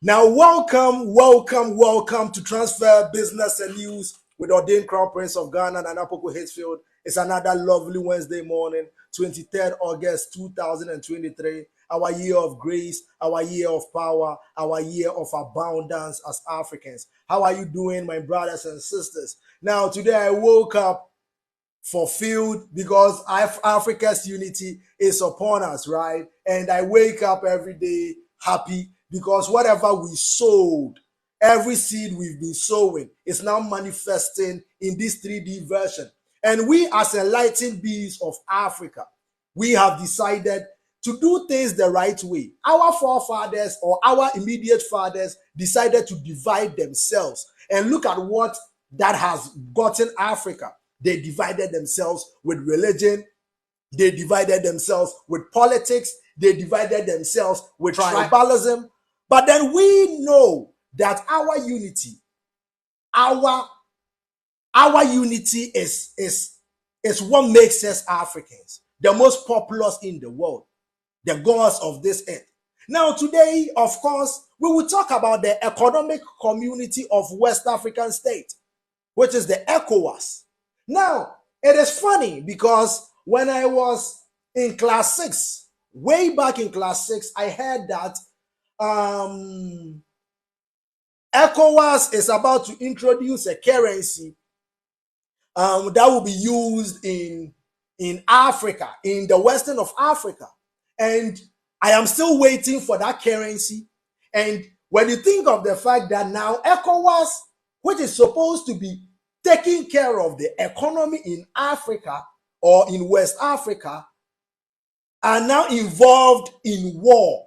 Now, welcome to Transfer Business and News with Ordained Crown Prince of Ghana and Poku-Hitzfield. It's another lovely Wednesday morning, 23rd August 2023. Our year of grace, our year of power, our year of abundance as Africans. How are you doing, my brothers and sisters? Now, today I woke up fulfilled because Africa's unity is upon us, right? And I wake up every day happy because whatever we sowed, every seed we've been sowing is now manifesting in this 3D version. And we, as enlightened beings of Africa, we have decided to do things the right way. Our forefathers or our immediate fathers decided to divide themselves. And look at what that has gotten Africa. They divided themselves with religion. They divided themselves with politics. They divided themselves with tribalism. But then we know that our unity is what makes us Africans, the most populous in the world, the gods of this earth. Now, today, of course, we will talk about the economic community of West African states, which is the Ecowas. Now, it is funny because when I was in class 6, way back in class 6, I heard that Ecowas is about to introduce a currency that will be used in Africa, in the western of Africa. And I am still waiting for that currency. And when you think of the fact that now Ecowas, which is supposed to be taking care of the economy in Africa or in West Africa, are now involved in war.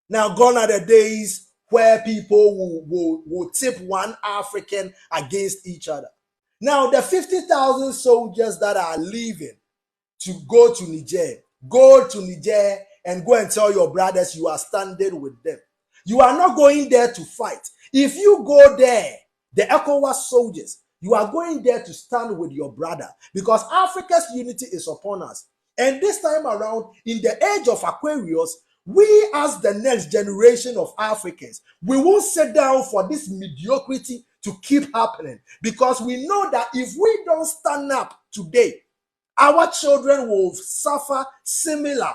Now, gone are the days where people will tip one African against each other. Now, the 50,000 soldiers that are leaving to go to Niger and go and tell your brothers you are standing with them. You are not going there to fight. If you go there, the ECOWAS soldiers, you are going there to stand with your brother because Africa's unity is upon us. And this time around, in the age of Aquarius, we as the next generation of Africans, we won't sit down for this mediocrity to keep happening because we know that if we don't stand up today, our children will suffer similar.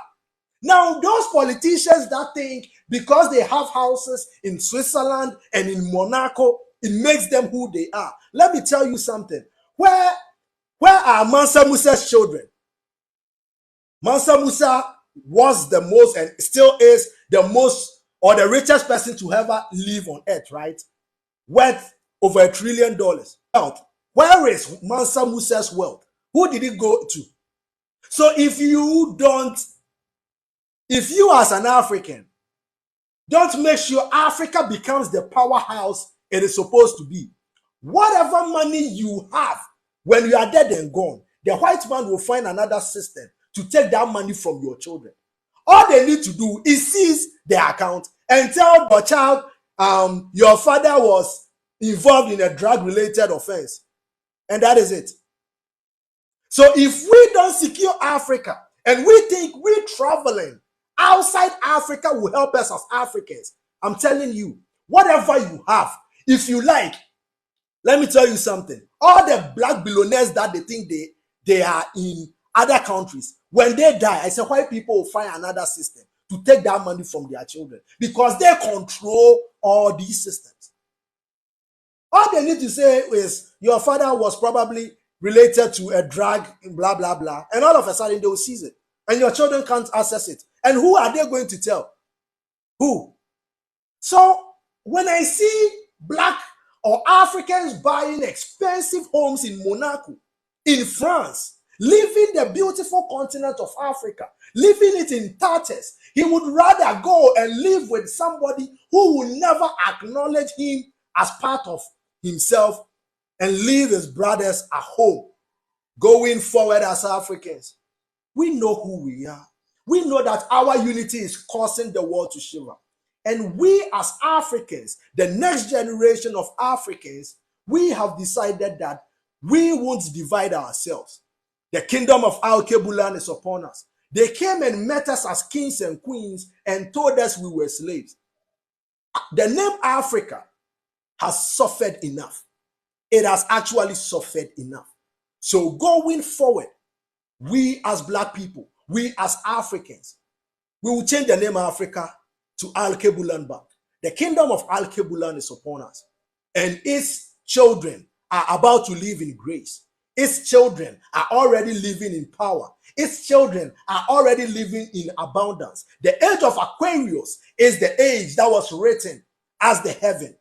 Now, those politicians that think because they have houses in Switzerland and in Monaco, it makes them who they are. Let me tell you something. Where are Mansa Musa's children? Mansa Musa was the most and still is the most or the richest person to ever live on earth, right? Worth over $1 trillion. Where is Mansa Musa's wealth? Who did it go to? So if you as an African don't make sure Africa becomes the powerhouse it is supposed to be, whatever money you have, when you are dead and gone, the white man will find another system to take that money from your children. All they need to do is seize their account and tell your child, your father was involved in a drug-related offense. And that is it. So if we don't secure Africa and we think we traveling outside Africa will help us as Africans, I'm telling you, whatever you have, if you like, let me tell you something. All the black billionaires that they think they are in other countries, when they die, I say white people will find another system to take that money from their children because they control all these systems. All they need to say is your father was probably related to a drug, blah, blah, blah. And all of a sudden they will seize it. And your children can't access it. And who are they going to tell? Who? So when I see black or Africans buying expensive homes in Monaco, in France, leaving the beautiful continent of Africa, leaving it in tatters, he would rather go and live with somebody who will never acknowledge him as part of himself and leave his brothers at home. Going forward as Africans, we know who we are. We know that our unity is causing the world to shiver. And we as Africans, the next generation of Africans, we have decided that we won't divide ourselves. The kingdom of Al-Kebulan is upon us. They came and met us as kings and queens and told us we were slaves. the name Africa has suffered enough. It has actually suffered enough. So going forward, we as black people, we as Africans, we will change the name Africa to Al-Kebulan back. The kingdom of Al-Kebulan is upon us, and its children are about to live in grace. Its children are already living in power. Its children are already living in abundance. The age of Aquarius is the age that was written as the heaven.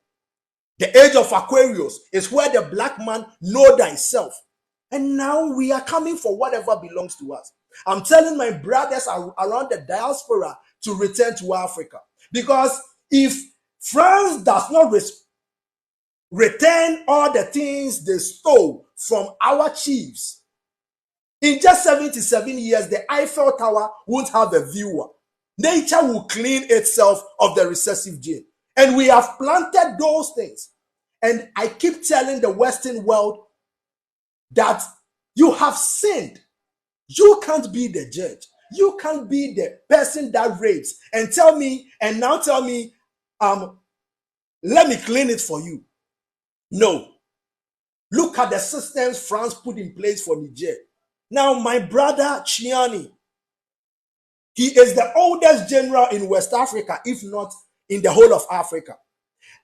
The age of Aquarius is where the black man know thyself. And now we are coming for whatever belongs to us. I'm telling my brothers around the diaspora to return to Africa. Because if France does not return all the things they stole from our chiefs, in just 77 years, the Eiffel Tower won't have a viewer. Nature will clean itself of the recessive gene. And we have planted those things. And I keep telling the Western world that you have sinned. You can't be the judge. You can't be the person that rapes and now tell me, let me clean it for you. No. Look at the systems France put in place for Niger. Now, my brother Chiani, he is the oldest general in West Africa, if not in the whole of Africa.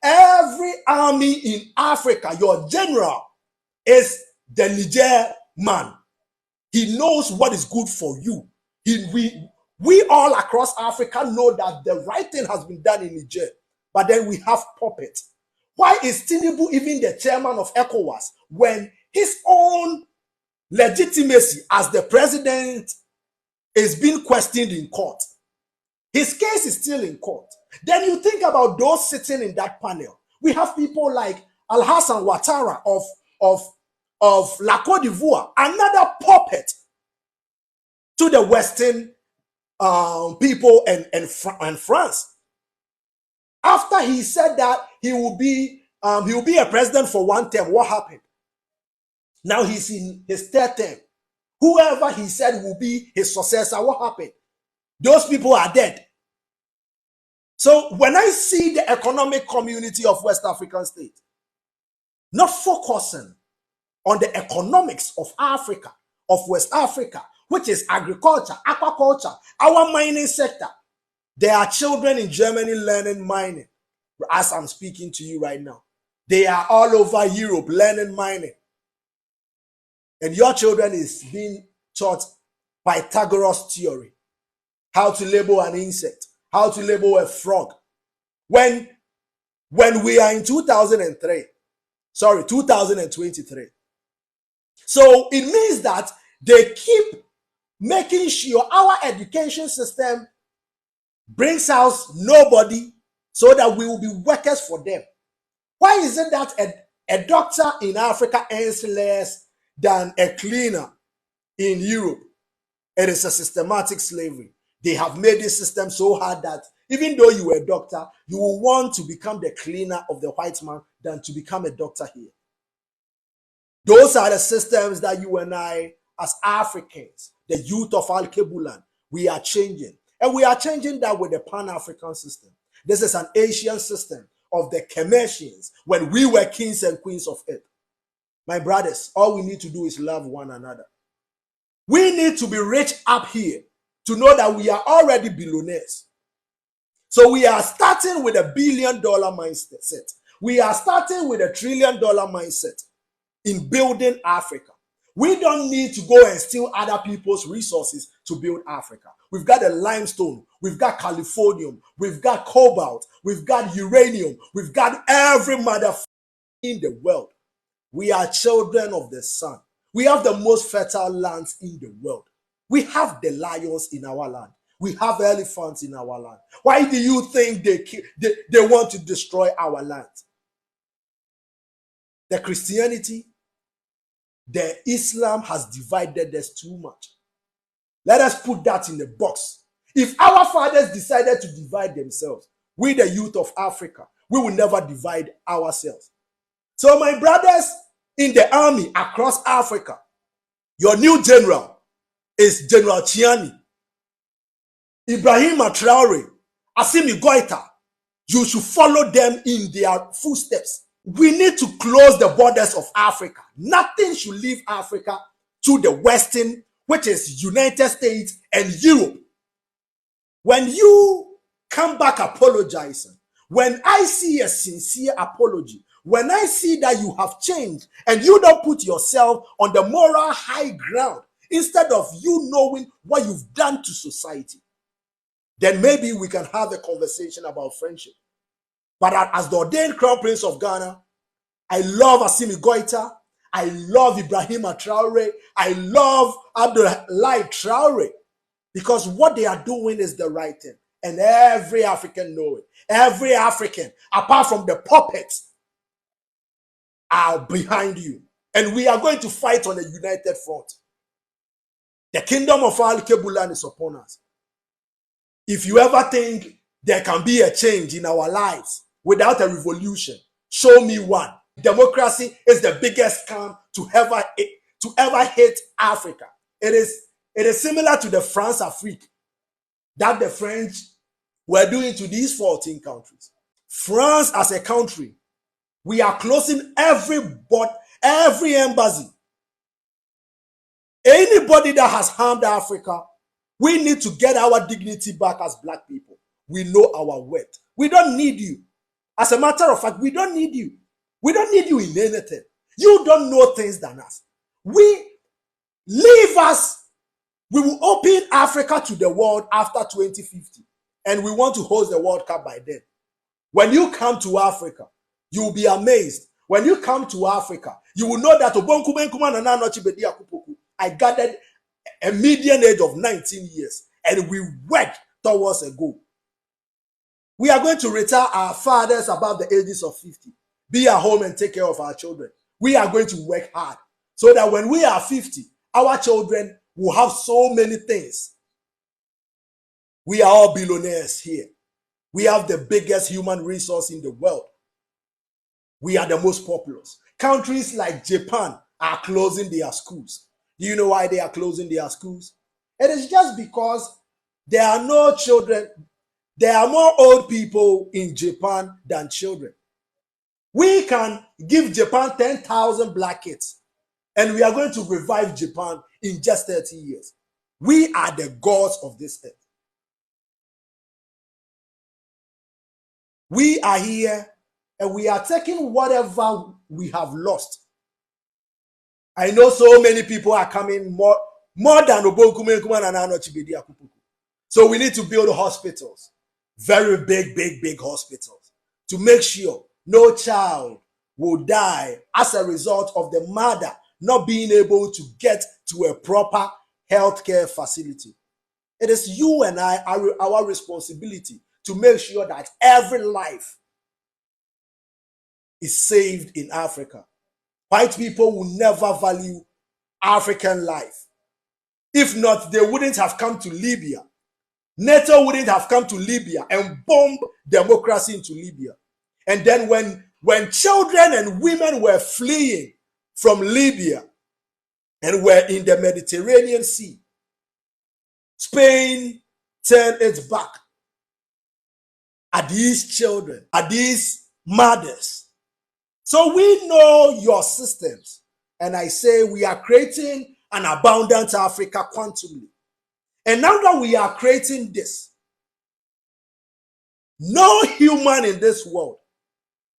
Every army in Africa, your general is the Niger man. He knows what is good for you. We all across Africa know that the right thing has been done in Niger, but then we have puppets. Why is Tinubu even the chairman of Ecowas when his own legitimacy as the president is being questioned in court? His case is still in court. Then you think about those sitting in that panel. We have people like Alhassan Ouattara of La Côte d'Ivoire, another puppet to the Western people and France. After he said that he will be a president for one term, what happened? Now he's in his third term. Whoever he said will be his successor, what happened? Those people are dead. So when I see the economic community of West African states not focusing on the economics of Africa, of West Africa, which is agriculture, aquaculture, our mining sector, there are children in Germany learning mining as I'm speaking to you right now. They are all over Europe learning mining. And your children is being taught Pythagoras theory, how to label an insect, how to label a frog. When we are in 2023. So it means that they keep making sure our education system brings us nobody so that we will be workers for them. Why is it that a doctor in Africa earns less than a cleaner in Europe? It is a systematic slavery. They have made this system so hard that even though you are a doctor, you will want to become the cleaner of the white man than to become a doctor here. Those are the systems that you and I, as Africans, the youth of Al-Kebulan, we are changing. And we are changing that with the Pan-African system. This is an Asian system of the Kemetians when we were kings and queens of earth. My brothers, all we need to do is love one another. We need to be rich up here to know that we are already billionaires. So we are starting with $1 billion mindset. We are starting with $1 trillion mindset in building Africa. We don't need to go and steal other people's resources to build Africa. We've got the limestone, we've got californium, we've got cobalt, we've got uranium, we've got every mother in the world. We are children of the sun. We have the most fertile lands in the world. We have the lions in our land. We have elephants in our land. Why do you think they want to destroy our land? The Christianity, the Islam has divided us too much. Let us put that in the box. If our fathers decided to divide themselves, we the youth of Africa, we will never divide ourselves. So my brothers in the army across Africa, your new general is General Chiani, Ibrahim Traore, Assimi Goita, You should follow them in their footsteps. We need to close the borders of Africa. Nothing should leave Africa to the Western, which is United States and Europe. When you come back apologizing, when I see a sincere apology, when I see that you have changed and you don't put yourself on the moral high ground instead of you knowing what you've done to society, then maybe we can have a conversation about friendship. But as the ordained Crown Prince of Ghana, I love Assimi Goïta. I love Ibrahima Traore. I love Abdoulaye Traore, because what they are doing is the right thing. And every African knows it. Every African, apart from the puppets, are behind you. And we are going to fight on a united front. The kingdom of Al Kebulan is upon us. If you ever think there can be a change in our lives without a revolution, show me one. Democracy is the biggest scam to ever hit Africa. It is similar to the France Afrique that the French were doing to these 14 countries. France as a country, we are closing every embassy. Anybody that has harmed Africa, we need to get our dignity back as black people. We know our worth. We don't need you. As a matter of fact, we don't need you. We don't need you in anything. You don't know things than us. Leave us. We will open Africa to the world after 2050. And we want to host the World Cup by then. When you come to Africa, you will be amazed. When you come to Africa, you will know that Bediako-Poku, I gathered a median age of 19 years. And we worked towards a goal. We are going to retire our fathers above the ages of 50. Be at home and take care of our children. We are going to work hard so that when we are 50, our children will have so many things. We are all billionaires here. We have the biggest human resource in the world. We are the most populous. Countries like Japan are closing their schools. Do you know why they are closing their schools? It is just because there are no children. There are more old people in Japan than children. We can give Japan 10,000 black kids, and we are going to revive Japan in just 30 years. We are the gods of this earth. We are here, and we are taking whatever we have lost. I know so many people are coming more than Obonkumenkuman and Anochi Bediako-Poku. So we need to build hospitals, very big hospitals, to make sure no child will die as a result of the mother not being able to get to a proper healthcare facility. It is you and I, our responsibility to make sure that every life is saved in Africa. White people will never value African life. If not, they wouldn't have come to Libya. NATO wouldn't have come to Libya and bombed democracy into Libya. And then when children and women were fleeing from Libya and were in the Mediterranean Sea, Spain turned its back at these children, at these mothers. So we know your systems. And I say we are creating an abundant Africa quantumly. And now that we are creating this, no human in this world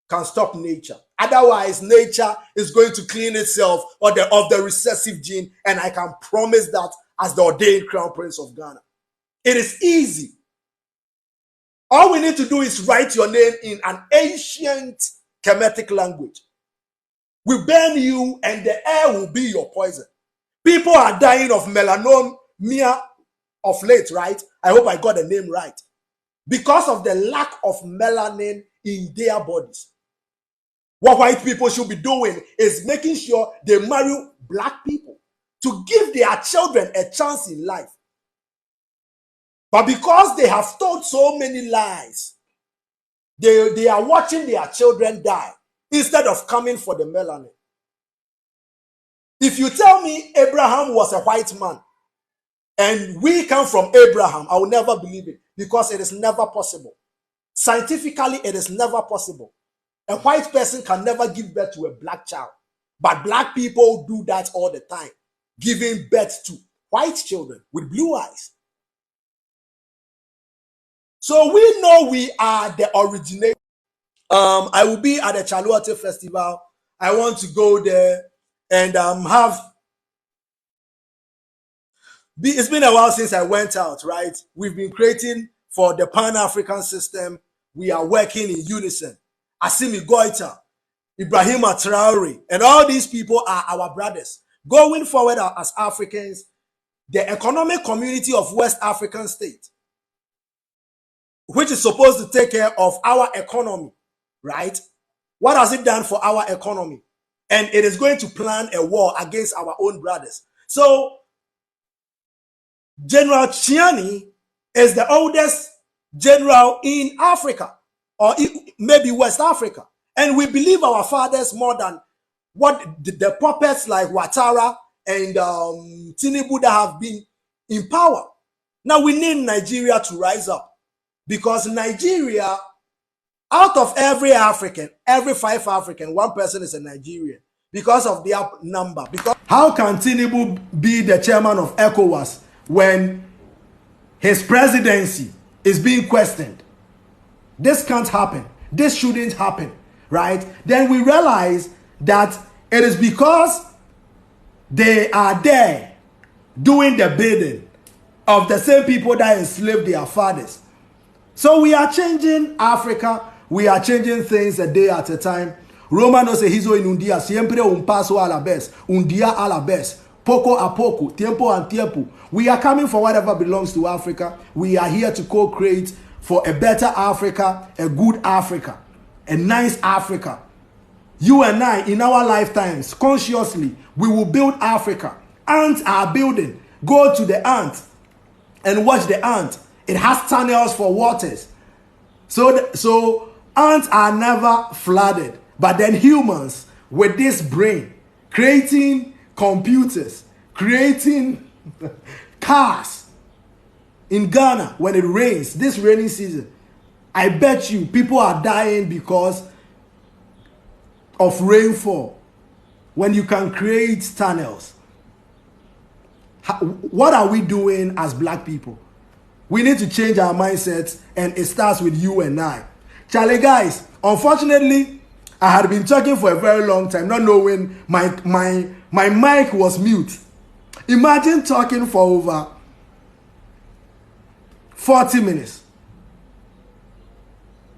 can stop nature. Otherwise, nature is going to clean itself of the recessive gene. And I can promise that as the ordained Crown Prince of Ghana. It is easy. All we need to do is write your name in an ancient Kemetic language. We burn you and the air will be your poison. People are dying of melanoma of late, right? I hope I got the name right. Because of the lack of melanin in their bodies. What white people should be doing is making sure they marry black people to give their children a chance in life. But because they have told so many lies, they are watching their children die instead of coming for the melanin. If you tell me Abraham was a white man and we come from Abraham, I will never believe it because it is never possible. Scientifically, it is never possible. A white person can never give birth to a black child. But black people do that all the time, giving birth to white children with blue eyes. So we know we are the originator. I will be at the Chaluate Festival. I want to go there and it's been a while since I went out, right? We've been creating for the Pan-African system. We are working in unison. Assimi Goita, Ibrahima Traore, and all these people are our brothers. Going forward as Africans, the economic community of West African states, which is supposed to take care of our economy, right? What has it done for our economy? And it is going to plan a war against our own brothers. So General Chiani is the oldest general in Africa, or maybe West Africa. And we believe our fathers more than what the puppets like Ouattara and Tinubu that have been in power. Now we need Nigeria to rise up, because Nigeria, out of every African, every 5 African, 1 person is a Nigerian because of their number. Because how can Tinubu be the chairman of Ecowas when his presidency is being questioned? This can't happen. This shouldn't happen, right? Then we realize that it is because they are there doing the bidding of the same people that enslaved their fathers. So we are changing Africa. We are changing things a day at a time. Romano se hizo in un día, siempre un paso a la vez, un día a la vez, poco a poco, tiempo a tiempo. We are coming for whatever belongs to Africa. We are here to co-create for a better Africa, a good Africa, a nice Africa. You and I, in our lifetimes, consciously, we will build Africa. Ants are building. Go to the ant and watch the ant. It has tunnels for waters. So ants are never flooded. But then humans, with this brain, creating computers, creating cars. In Ghana, when it rains, this rainy season, I bet you people are dying because of rainfall. When you can create tunnels. What are we doing as black people? We need to change our mindsets, and it starts with you and I. Charlie, guys, unfortunately, I had been talking for a very long time, not knowing my mic was mute. Imagine talking for over 40 minutes.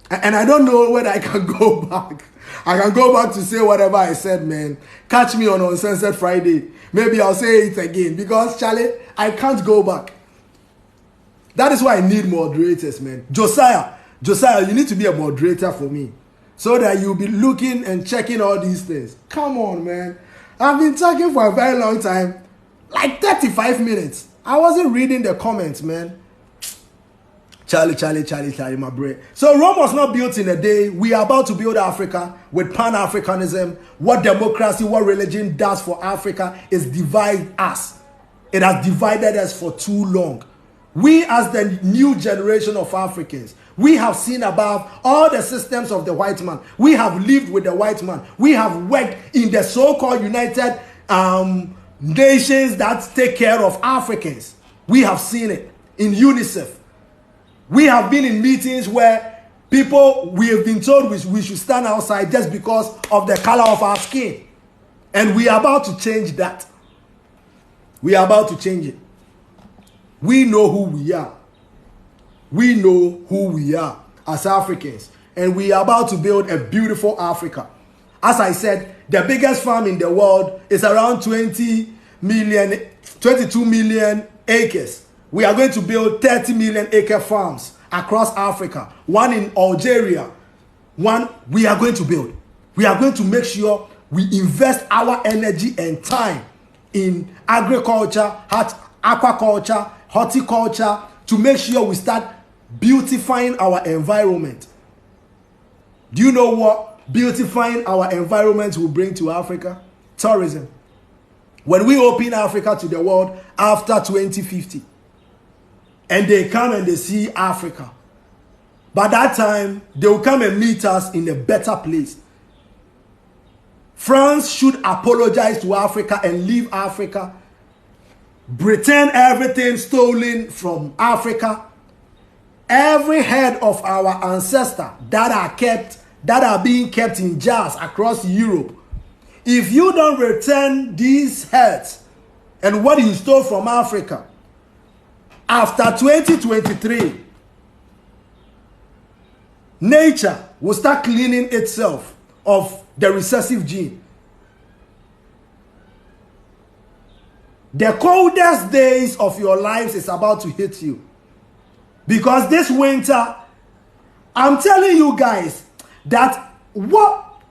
And I don't know whether I can go back. I can go back to say whatever I said, man. Catch me on Uncensored Friday. Maybe I'll say it again. Because, Charlie, I can't go back. That is why I need moderators, man. Josiah, you need to be a moderator for me, so that you'll be looking and checking all these things. Come on, man. I've been talking for a very long time. Like 35 minutes. I wasn't reading the comments, man. Charlie, my brain. So Rome was not built in a day. We are about to build Africa with Pan-Africanism. What democracy, what religion does for Africa is divide us. It has divided us for too long. We, as the new generation of Africans, we have seen above all the systems of the white man. We have lived with the white man. We have worked in the so-called United Nations that take care of Africans. We have seen it in UNICEF. We have been in meetings where we have been told we should stand outside just because of the color of our skin. And we are about to change that. We are about to change it. We know who we are. We know who we are as Africans. And we are about to build a beautiful Africa. As I said, the biggest farm in the world is around 22 million acres. We are going to build 30 million acre farms across Africa. One in Algeria. One we are going to build. We are going to make sure we invest our energy and time in agriculture, aquaculture, horticulture, to make sure we start beautifying our environment. Do you know what beautifying our environment will bring to Africa? Tourism. When we open Africa to the world after 2050, and they come and they see Africa, By that time, they will come and meet us in a better place. France should apologize to Africa and leave Africa. Return everything stolen from Africa. Every head of our ancestors that are being kept in jars across Europe. If you don't return these heads and what you stole from Africa, after 2023, nature will start cleaning itself of the recessive gene. The coldest days of your lives is about to hit you. Because this winter, I'm telling you guys that what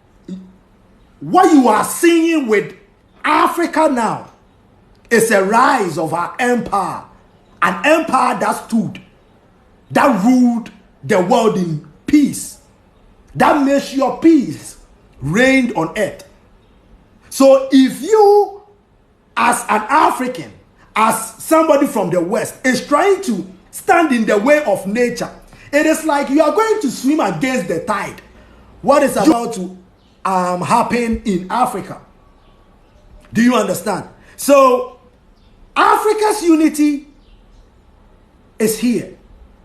you are seeing with Africa now is a rise of our empire. An empire that stood, that ruled the world in peace, that made sure peace reigned on earth. So if you, as an African, as somebody from the West, is trying to stand in the way of nature, it is like you are going to swim against the tide. What is about to happen in Africa? Do you understand? So Africa's unity is here.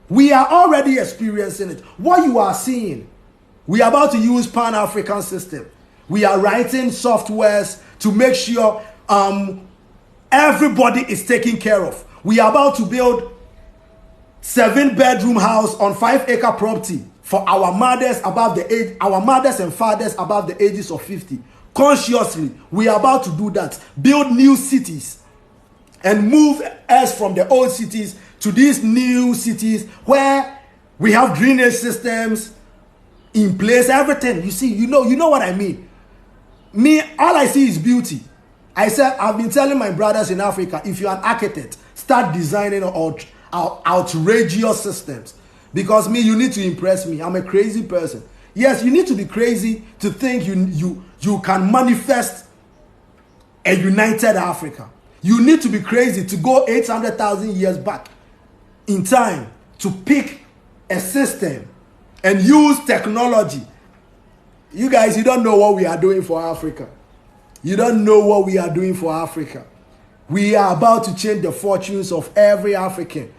We are already experiencing it. What you are seeing, we are about to use Pan-African system. We are writing softwares to make sure everybody is taken care of. We are about to build 7-bedroom house on 5-acre property for our mothers above the age, our mothers and fathers above the ages of 50. Consciously, we are about to do that. Build new cities and move us from the old cities to these new cities where we have drainage systems in place, everything. You see, you know what I mean. Me, all I see is beauty. I said, I've been telling my brothers in Africa, if you're an architect, start designing outrageous systems. Because me, you need to impress me. I'm a crazy person. Yes, you need to be crazy to think you can manifest a united Africa. You need to be crazy to go 800,000 years back in time to pick a system and use technology. You guys, you don't know what we are doing for Africa. You don't know what we are doing for Africa. We are about to change the fortunes of every African.